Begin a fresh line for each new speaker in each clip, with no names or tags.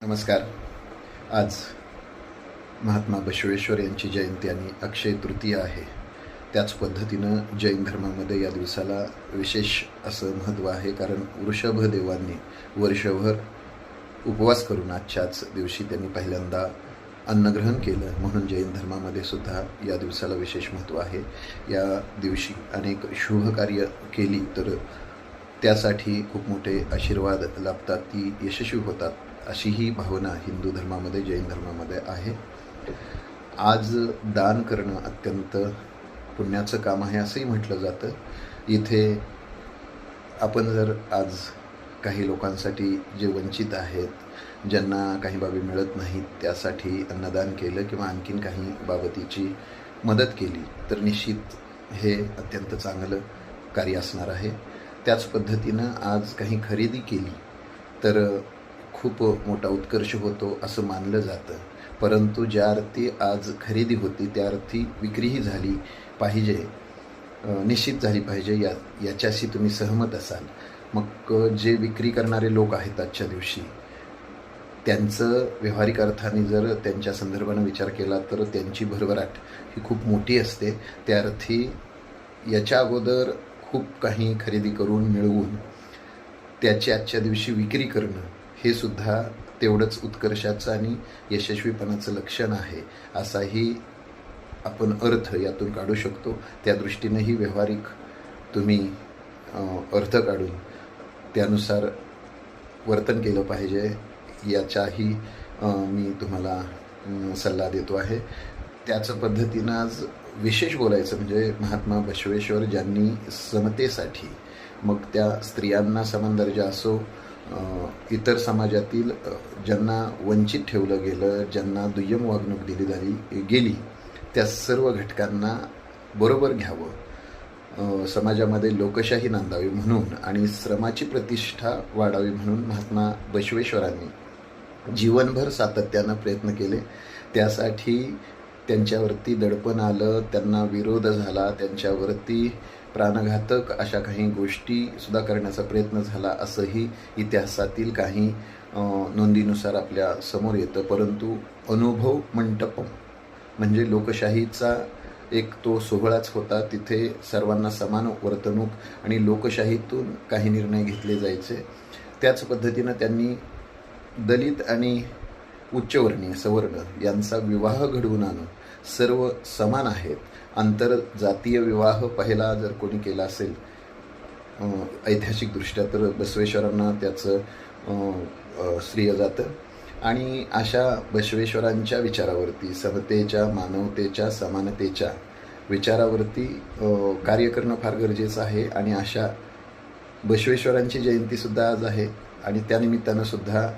नमस्कार. आज महात्मा बसवेश्वर यांची जयंती आणि अक्षय तृतीया आहे. त्याच पद्धतीनं जैन धर्मामध्ये या दिवसाला विशेष असं महत्त्व आहे, कारण वृषभदेवांनी वर्षभर उपवास करून आजच्याच दिवशी त्यांनी पहिल्यांदा अन्नग्रहण केलं, म्हणून जैन धर्मामध्ये सुद्धा या दिवसाला विशेष महत्त्व आहे. या दिवशी अनेक शुभकार्य केली तर त्यासाठी खूप मोठे आशीर्वाद लाभतात, ती यशस्वी होतात, अशी ही भावना हिंदू धर्मामध्ये जैन धर्मामध्ये आहे. आज दान करणं अत्यंत पुण्याचं काम आहे असंही म्हटलं जातं. इथे आपण जर आज काही लोकांसाठी जे वंचित आहेत, ज्यांना काही बाबी मिळत नाहीत, त्यासाठी अन्नदान केलं किंवा आणखीन काही बाबतीची मदत केली तर निश्चित हे अत्यंत चांगलं कार्य असणार आहे. त्याच पद्धतीनं आज काही खरेदी केली तर खूप मोठा उत्कर्ष होतो असं मानलं जातं, परंतु ज्या अर्थी आज खरेदी होती त्या अर्थी विक्रीही झाली पाहिजे, निश्चित झाली पाहिजे, याच्याशी तुम्ही सहमत असाल. मग जे विक्री करणारे लोक आहेत आजच्या दिवशी, त्यांचं व्यावहारिक अर्थाने जर त्यांच्या संदर्भानं विचार केला तर त्यांची भरभराट ही खूप मोठी असते. त्या अर्थी याच्या अगोदर खूप काही खरेदी करून मिळवून त्याची आजच्या दिवशी विक्री करणं हे सुद्धा तेवढंच उत्कर्षाचं आणि यशस्वीपणाचं लक्षण आहे, असाही आपण अर्थ यातून काढू शकतो. त्या दृष्टीनेही व्यावहारिक तुम्ही अर्थ काढून त्यानुसार वर्तन केलं पाहिजे, याचाही मी तुम्हाला सल्ला देतो आहे. त्याच पद्धतीनं आज विशेष बोलायचं म्हणजे महात्मा बसवेश्वर ज्यांनी समतेसाठी, मग त्या स्त्रियांना समान दर्जा असो, इतर समाजातील ज्यांना वंचित ठेवलं गेलं, ज्यांना दुय्यम वागणूक दिली गेली, त्या सर्व घटकांना बरोबर घ्यावं, समाजामध्ये लोकशाही नांदावी म्हणून आणि श्रमाची प्रतिष्ठा वाढावी म्हणून महात्मा बसवेश्वरांनी जीवनभर सातत्यानं प्रयत्न केले. त्यासाठी त्यांच्यावरती दडपण आलं, त्यांना विरोध झाला, त्यांच्यावरती प्राणघातक अशा काही गोष्टीसुद्धा करण्याचा प्रयत्न झाला, असंही इतिहासातील काही नोंदीनुसार आपल्या समोर येतं. परंतु अनुभव मंटपम म्हणजे लोकशाहीचा एक तो सोहळाच होता. तिथे सर्वांना समान वर्तणूक आणि लोकशाहीतून काही निर्णय घेतले जायचे. त्याच पद्धतीनं त्यांनी दलित आणि उच्चवर्णीय सवर्ण यांचा विवाह घडवून आणून सर्व समान आहेत. आंतरजातीय विवाह पहिला जर कोणी केला असेल ऐतिहासिकदृष्ट्या तर बसवेश्वरांना त्याचं श्रेय जातं. आणि अशा बसवेश्वरांच्या विचारावरती, समतेच्या, मानवतेच्या, समानतेच्या विचारावरती कार्य करणं फार गरजेचं आहे. आणि अशा बसवेश्वरांची जयंतीसुद्धा आज आहे आणि त्यानिमित्तानं सुद्धा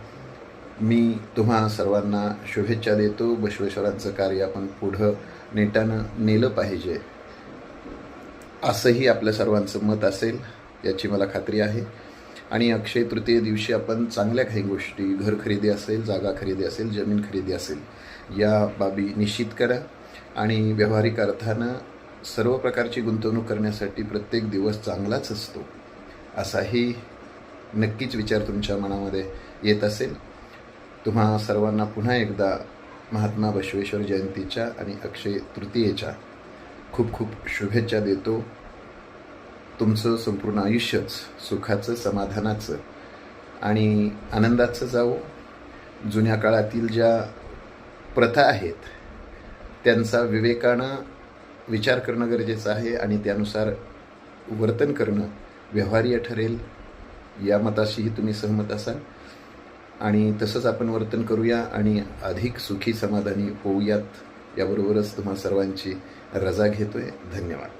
मी तुम्हा सर्वांना शुभेच्छा देतो. बसवेश्वरांचं कार्य आपण पुढं नेटानं नेलं पाहिजे असंही आपल्या सर्वांचं मत असेल, याची मला खात्री आहे. आणि अक्षय तृतीये दिवशी आपण चांगल्या काही गोष्टी, घर खरेदी असेल, जागा खरेदी असेल, जमीन खरेदी असेल, या बाबी निश्चित करा. आणि व्यावहारिक अर्थानं सर्व प्रकारची गुंतवणूक करण्यासाठी प्रत्येक दिवस चांगलाच असतो, असाही नक्कीच विचार तुमच्या मनामध्ये येत असेल. तुम्हा सर्वांना पुन्हा एकदा महात्मा बसवेश्वर जयंतीच्या आणि अक्षय तृतीयेच्या खूप खूप शुभेच्छा देतो. तुमचं संपूर्ण आयुष्यच सुखाचं, समाधानाचं आणि आनंदाचं जावो. जुन्या काळातील ज्या प्रथा आहेत त्यांचा विवेकानं विचार करणं गरजेचं आहे आणि त्यानुसार वर्तन करणं व्यवहार्य ठरेल, या मताशीही तुम्ही सहमत असाल. आणि तसंच आपण वर्तन करूया आणि अधिक सुखी समाधानी होऊयात, याबरोबरच तुम्हा सर्वांची रजा घेतोय. धन्यवाद.